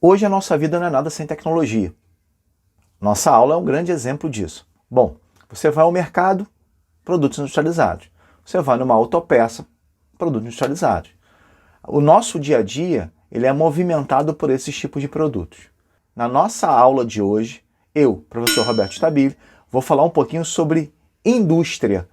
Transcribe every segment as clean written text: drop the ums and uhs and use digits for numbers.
Hoje a nossa vida não é nada sem tecnologia. Nossa aula é um grande exemplo disso. Bom, você vai ao mercado, produtos industrializados. Você vai numa autopeça, produtos industrializados. O nosso dia a dia, ele é movimentado por esses tipos de produtos. Na nossa aula de hoje, eu, professor Roberto Stabile, vou falar um pouquinho sobre indústria,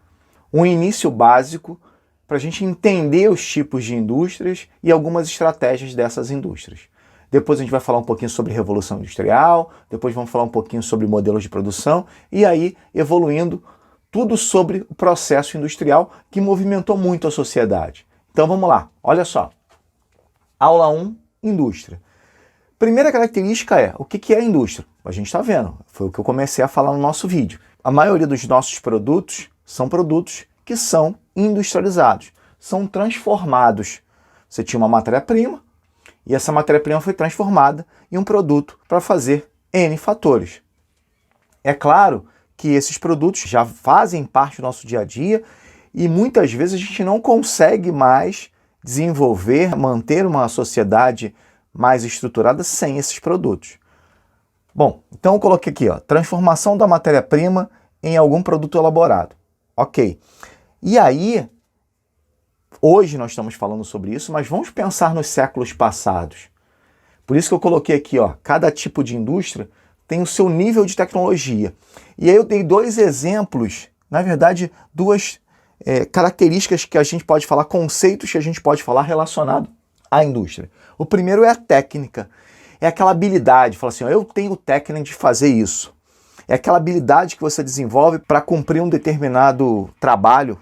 um início básico para a gente entender os tipos de indústrias e algumas estratégias dessas indústrias. Depois a gente vai falar um pouquinho sobre revolução industrial, depois vamos falar um pouquinho sobre modelos de produção e aí evoluindo tudo sobre o processo industrial que movimentou muito a sociedade. Então vamos lá, olha só. Aula 1, indústria. Primeira característica é, o que é a indústria? A gente está vendo, foi o que eu comecei a falar no nosso vídeo. A maioria dos nossos produtos são produtos que são industrializados, são transformados. Você tinha uma matéria-prima e essa matéria-prima foi transformada em um produto para fazer N fatores. É claro que esses produtos já fazem parte do nosso dia a dia e muitas vezes a gente não consegue mais desenvolver, manter uma sociedade mais estruturada sem esses produtos. Bom, então eu coloquei aqui, ó, transformação da matéria-prima em algum produto elaborado. Ok. E aí, hoje nós estamos falando sobre isso, mas vamos pensar nos séculos passados. Por isso que eu coloquei aqui, ó, cada tipo de indústria tem o seu nível de tecnologia. E aí eu dei dois exemplos, na verdade, duas características que a gente pode falar, conceitos que a gente pode falar relacionado à indústria. O primeiro é a técnica, é aquela habilidade, fala assim, ó, eu tenho técnica de fazer isso. É aquela habilidade que você desenvolve para cumprir um determinado trabalho.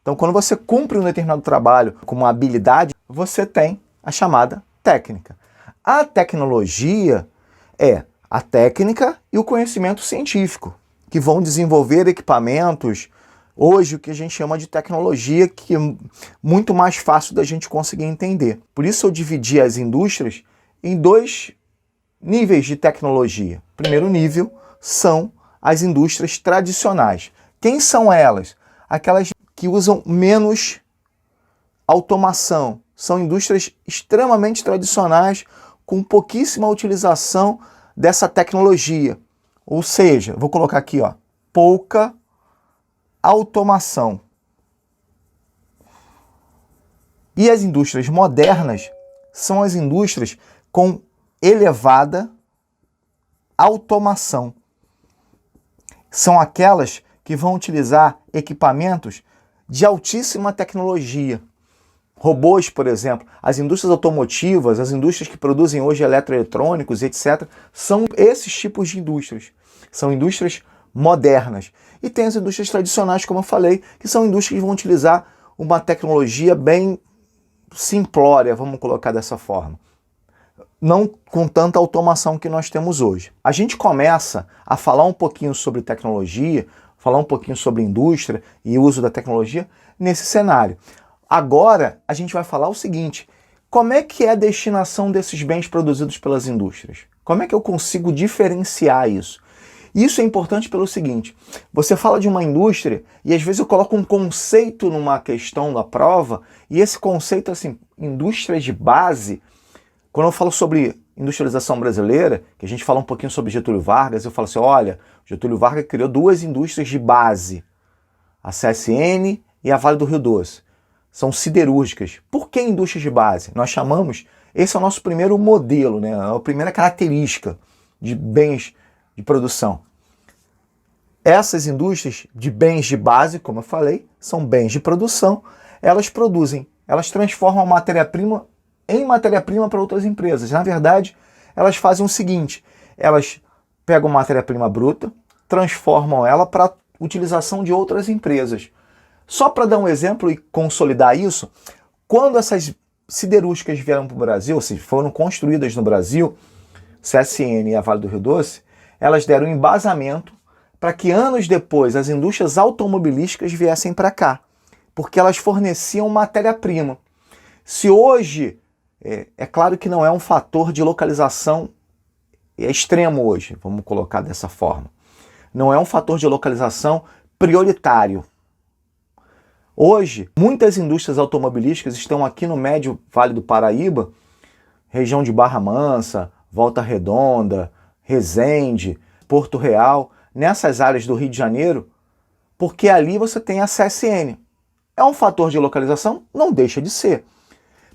Então, quando você cumpre um determinado trabalho com uma habilidade, você tem a chamada técnica. A tecnologia é a técnica e o conhecimento científico, que vão desenvolver equipamentos, hoje o que a gente chama de tecnologia, que é muito mais fácil da gente conseguir entender. Por isso eu dividi as indústrias em dois níveis de tecnologia. O primeiro nível são as indústrias tradicionais. Quem são elas? Aquelas que usam menos automação. São indústrias extremamente tradicionais, com pouquíssima utilização dessa tecnologia. Ou seja, vou colocar aqui, ó, pouca automação. E as indústrias modernas são as indústrias com elevada automação. São aquelas que vão utilizar equipamentos de altíssima tecnologia. Robôs, por exemplo, as indústrias automotivas, as indústrias que produzem hoje eletroeletrônicos, etc., são esses tipos de indústrias. São indústrias modernas. E tem as indústrias tradicionais, como eu falei, que são indústrias que vão utilizar uma tecnologia bem simplória, vamos colocar dessa forma. Não com tanta automação que nós temos hoje. A gente começa a falar um pouquinho sobre tecnologia, falar um pouquinho sobre indústria e uso da tecnologia nesse cenário. Agora, a gente vai falar o seguinte, como é que é a destinação desses bens produzidos pelas indústrias? Como é que eu consigo diferenciar isso? Isso é importante pelo seguinte, você fala de uma indústria e às vezes eu coloco um conceito numa questão da prova e esse conceito, assim, indústria de base, quando eu falo sobre industrialização brasileira, que a gente fala um pouquinho sobre Getúlio Vargas, eu falo assim, olha, Getúlio Vargas criou duas indústrias de base, a CSN e a Vale do Rio Doce. São siderúrgicas. Por que indústrias de base? Nós chamamos, esse é o nosso primeiro modelo, né? A primeira característica de bens de produção. Essas indústrias de bens de base, como eu falei, são bens de produção, elas produzem, elas transformam a matéria-prima em matéria-prima para outras empresas. Na verdade, elas fazem o seguinte, elas pegam matéria-prima bruta, transformam ela para utilização de outras empresas. Só para dar um exemplo e consolidar isso, quando essas siderúrgicas vieram para o Brasil, ou seja, foram construídas no Brasil, CSN e a Vale do Rio Doce, elas deram embasamento para que anos depois as indústrias automobilísticas viessem para cá, porque elas forneciam matéria-prima. Se hoje, é claro que não é um fator de localização extremo hoje, vamos colocar dessa forma. Não é um fator de localização prioritário. Hoje, muitas indústrias automobilísticas estão aqui no Médio Vale do Paraíba, região de Barra Mansa, Volta Redonda, Resende, Porto Real, nessas áreas do Rio de Janeiro, porque ali você tem a CSN. É um fator de localização? Não deixa de ser.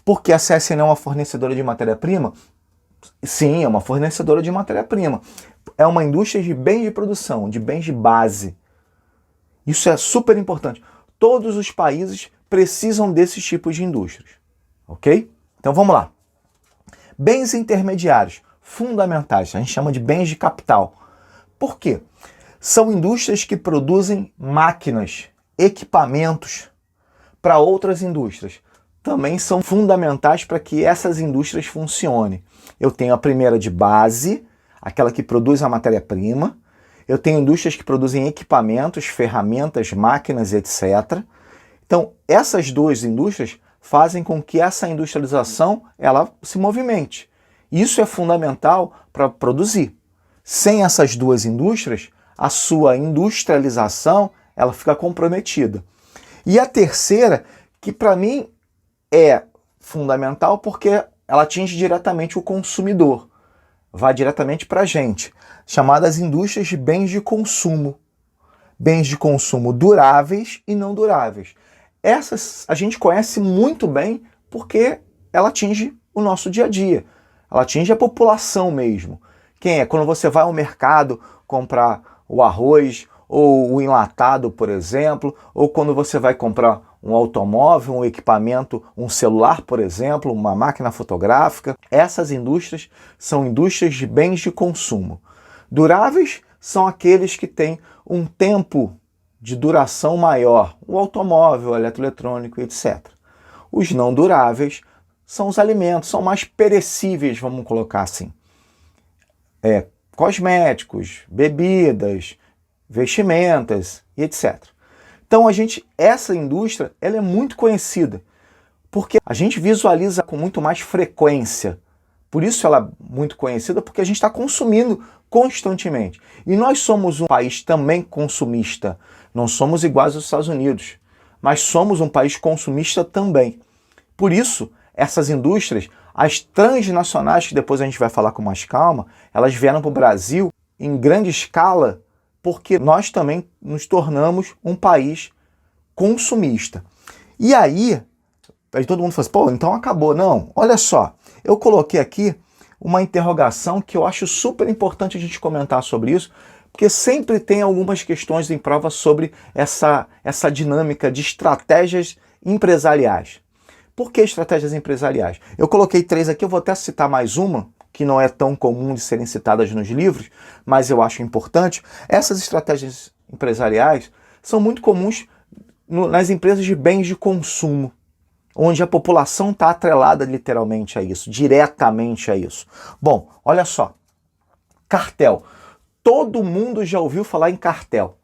Porque a CSN é uma fornecedora de matéria-prima? Sim, é uma fornecedora de matéria-prima. É uma indústria de bens de produção, de bens de base. Isso é super importante. Todos os países precisam desses tipos de indústrias. Ok? Então vamos lá. Bens intermediários, fundamentais. A gente chama de bens de capital. Por quê? São indústrias que produzem máquinas, equipamentos para outras indústrias. Também são fundamentais para que essas indústrias funcionem. Eu tenho a primeira de base, aquela que produz a matéria-prima. Eu tenho indústrias que produzem equipamentos, ferramentas, máquinas, etc. Então, essas duas indústrias fazem com que essa industrialização ela se movimente. Isso é fundamental para produzir. Sem essas duas indústrias, a sua industrialização ela fica comprometida. E a terceira, que para mim é fundamental porque ela atinge diretamente o consumidor, vai diretamente para a gente, chamadas indústrias de bens de consumo. Bens de consumo duráveis e não duráveis. Essas a gente conhece muito bem porque ela atinge o nosso dia a dia. Ela atinge a população mesmo. Quem é? Quando você vai ao mercado comprar o arroz ou o enlatado, por exemplo, ou quando você vai comprar um automóvel, um equipamento, um celular, por exemplo, uma máquina fotográfica. Essas indústrias são indústrias de bens de consumo. Duráveis são aqueles que têm um tempo de duração maior, o automóvel, o eletroeletrônico, etc. Os não duráveis são os alimentos, são mais perecíveis, vamos colocar assim. Cosméticos, bebidas, vestimentas e etc. Então essa indústria ela é muito conhecida, porque a gente visualiza com muito mais frequência. Por isso ela é muito conhecida, porque a gente está consumindo constantemente. E nós somos um país também consumista. Não somos iguais aos Estados Unidos, mas somos um país consumista também. Por isso, essas indústrias, as transnacionais, que depois a gente vai falar com mais calma, elas vieram para o Brasil em grande escala, porque nós também nos tornamos um país consumista. E aí todo mundo fala assim, pô, então acabou. Não, olha só, eu coloquei aqui uma interrogação que eu acho super importante a gente comentar sobre isso, porque sempre tem algumas questões em prova sobre essa dinâmica de estratégias empresariais. Por que estratégias empresariais? Eu coloquei 3 aqui, eu vou até citar mais uma, que não é tão comum de serem citadas nos livros, mas eu acho importante. Essas estratégias empresariais são muito comuns nas empresas de bens de consumo, onde a população está atrelada literalmente a isso, diretamente a isso. Bom, olha só, cartel. Todo mundo já ouviu falar em cartel.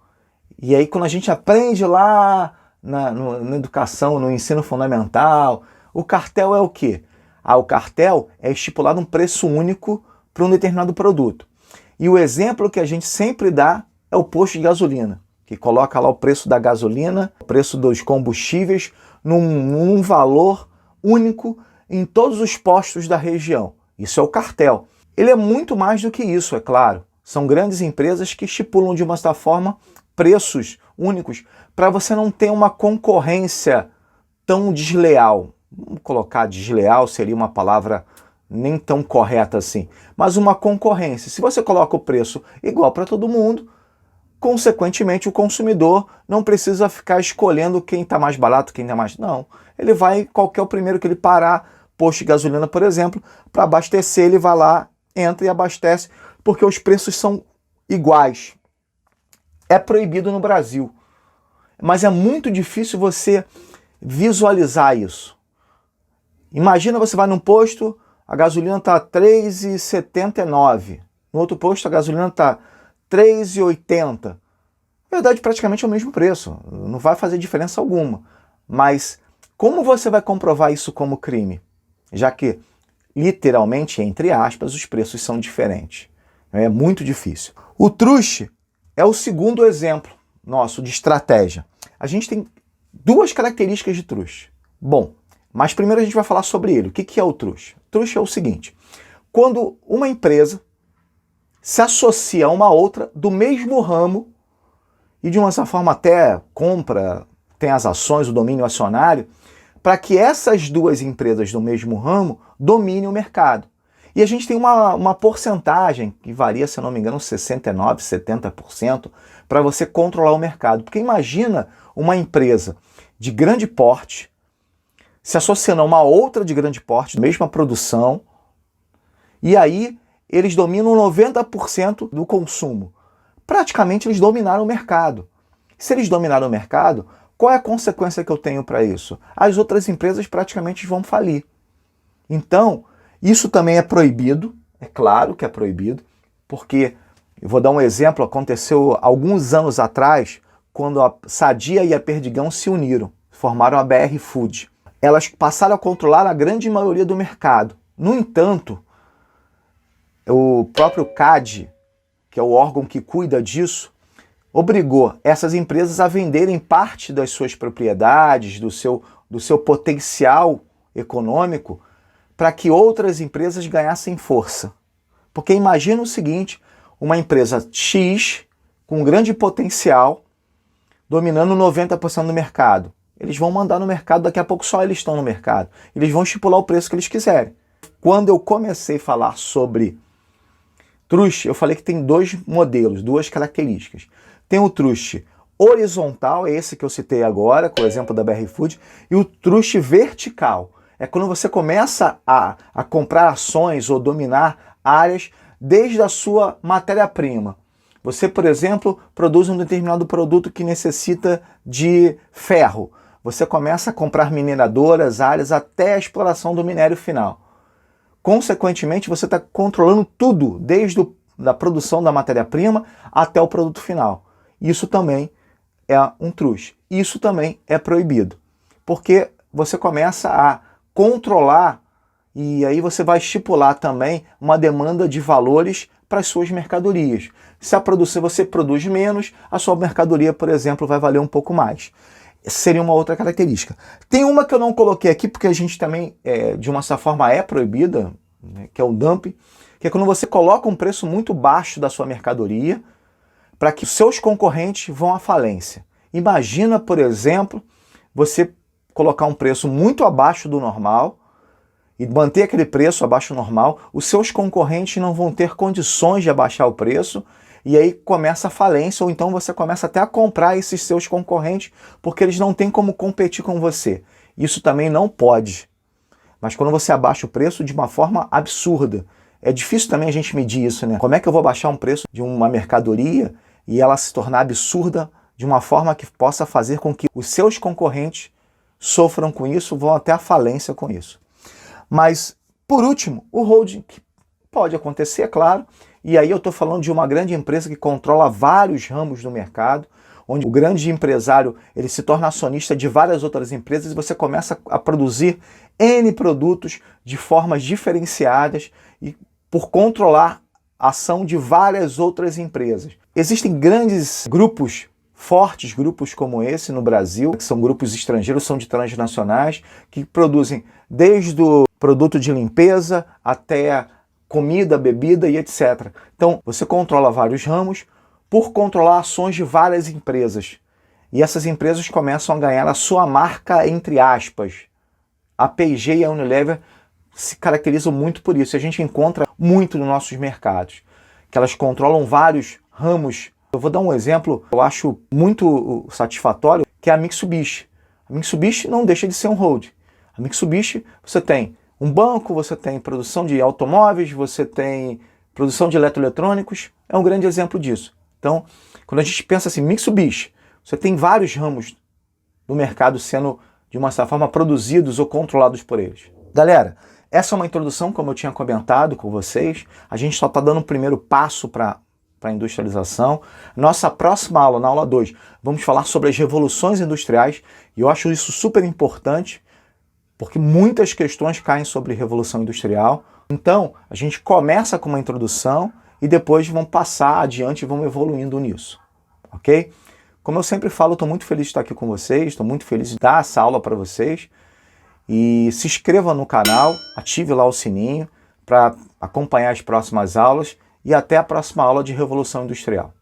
E aí quando a gente aprende lá na educação, no ensino fundamental, o cartel é o quê? O cartel é estipulado um preço único para um determinado produto. E o exemplo que a gente sempre dá é o posto de gasolina, que coloca lá o preço da gasolina, o preço dos combustíveis, num valor único em todos os postos da região. Isso é o cartel. Ele é muito mais do que isso, é claro. São grandes empresas que estipulam de uma certa forma preços únicos para você não ter uma concorrência tão desleal. Vamos colocar desleal, seria uma palavra nem tão correta assim, mas uma concorrência. Se você coloca o preço igual para todo mundo, consequentemente o consumidor não precisa ficar escolhendo quem está mais barato, quem está mais... Não, ele vai, qualquer o primeiro que ele parar, posto de gasolina, por exemplo, para abastecer, ele vai lá, entra e abastece, porque os preços são iguais. É proibido no Brasil, mas é muito difícil você visualizar isso. Imagina você vai num posto, a gasolina está R$ 3,79. No outro posto a gasolina está R$ 3,80. Na verdade, praticamente é o mesmo preço. Não vai fazer diferença alguma. Mas como você vai comprovar isso como crime? Já que, literalmente, entre aspas, os preços são diferentes. É muito difícil. O truste é o segundo exemplo nosso de estratégia. A gente tem 2 características de truste. Bom, Mas primeiro a gente vai falar sobre ele. O que é o truste? O truste é o seguinte: quando uma empresa se associa a uma outra do mesmo ramo e de uma certa forma até compra, tem as ações, o domínio acionário, para que essas duas empresas do mesmo ramo dominem o mercado. E a gente tem uma porcentagem que varia, se eu não me engano, 69%, 70%, para você controlar o mercado. Porque imagina uma empresa de grande porte se associando a uma outra de grande porte, mesma produção, e aí eles dominam 90% do consumo. Praticamente eles dominaram o mercado. Se eles dominaram o mercado, qual é a consequência que eu tenho para isso? As outras empresas praticamente vão falir. Então, isso também é proibido, é claro que é proibido, porque, eu vou dar um exemplo, aconteceu alguns anos atrás, quando a Sadia e a Perdigão se uniram, formaram a BR Food. Elas passaram a controlar a grande maioria do mercado. No entanto, o próprio CAD, que é o órgão que cuida disso, obrigou essas empresas a venderem parte das suas propriedades, do seu potencial econômico, para que outras empresas ganhassem força. Porque imagina o seguinte, uma empresa X, com grande potencial, dominando 90% do mercado. Eles vão mandar no mercado, daqui a pouco só eles estão no mercado. Eles vão estipular o preço que eles quiserem. Quando eu comecei a falar sobre truste, eu falei que tem dois modelos, duas características. Tem o truste horizontal, é esse que eu citei agora, com o exemplo da BR Food, e o truste vertical. É quando você começa a comprar ações ou dominar áreas desde a sua matéria-prima. Você, por exemplo, produz um determinado produto que necessita de ferro. Você começa a comprar mineradoras, áreas, até a exploração do minério final. Consequentemente, você está controlando tudo, desde a produção da matéria-prima até o produto final. Isso também é um truste. Isso também é proibido. Porque você começa a controlar e aí você vai estipular também uma demanda de valores para as suas mercadorias. Se a produção você produz menos, a sua mercadoria, por exemplo, vai valer um pouco mais. Seria uma outra característica. Tem uma que eu não coloquei aqui, porque a gente também, de uma certa forma, é proibida, né, que é o dumping, que é quando você coloca um preço muito baixo da sua mercadoria para que seus concorrentes vão à falência. Imagina, por exemplo, você colocar um preço muito abaixo do normal e manter aquele preço abaixo do normal, os seus concorrentes não vão ter condições de abaixar o preço e aí começa a falência, ou então você começa até a comprar esses seus concorrentes porque eles não têm como competir com você. Isso também não pode. Mas quando você abaixa o preço de uma forma absurda, é difícil também a gente medir isso, né? Como é que eu vou baixar um preço de uma mercadoria e ela se tornar absurda de uma forma que possa fazer com que os seus concorrentes sofram com isso, vão até a falência com isso. Mas, por último, o holding, que pode acontecer, é claro, e aí eu estou falando de uma grande empresa que controla vários ramos do mercado, onde o grande empresário ele se torna acionista de várias outras empresas e você começa a produzir N produtos de formas diferenciadas e por controlar a ação de várias outras empresas. Existem grandes grupos, fortes grupos como esse no Brasil, que são grupos estrangeiros, são de transnacionais, que produzem desde o produto de limpeza até comida, bebida e etc. Então, você controla vários ramos por controlar ações de várias empresas. E essas empresas começam a ganhar a sua marca, entre aspas. A P&G e a Unilever se caracterizam muito por isso. A gente encontra muito nos nossos mercados, que elas controlam vários ramos. Eu vou dar um exemplo, eu acho muito satisfatório, que é a Mitsubishi. A Mitsubishi não deixa de ser um hold. A Mitsubishi, você tem um banco, você tem produção de automóveis, você tem produção de eletroeletrônicos, é um grande exemplo disso. Então, quando a gente pensa assim, Mitsubishi, você tem vários ramos do mercado sendo, de uma certa forma, produzidos ou controlados por eles. Galera, essa é uma introdução, como eu tinha comentado com vocês, a gente só está dando o primeiro passo para a industrialização. Nossa próxima aula, na aula 2, vamos falar sobre as revoluções industriais, e eu acho isso super importante, porque muitas questões caem sobre revolução industrial. Então, a gente começa com uma introdução e depois vamos passar adiante e vamos evoluindo nisso, ok? Como eu sempre falo, estou muito feliz de estar aqui com vocês, estou muito feliz de dar essa aula para vocês e se inscreva no canal, ative lá o sininho para acompanhar as próximas aulas e até a próxima aula de Revolução Industrial.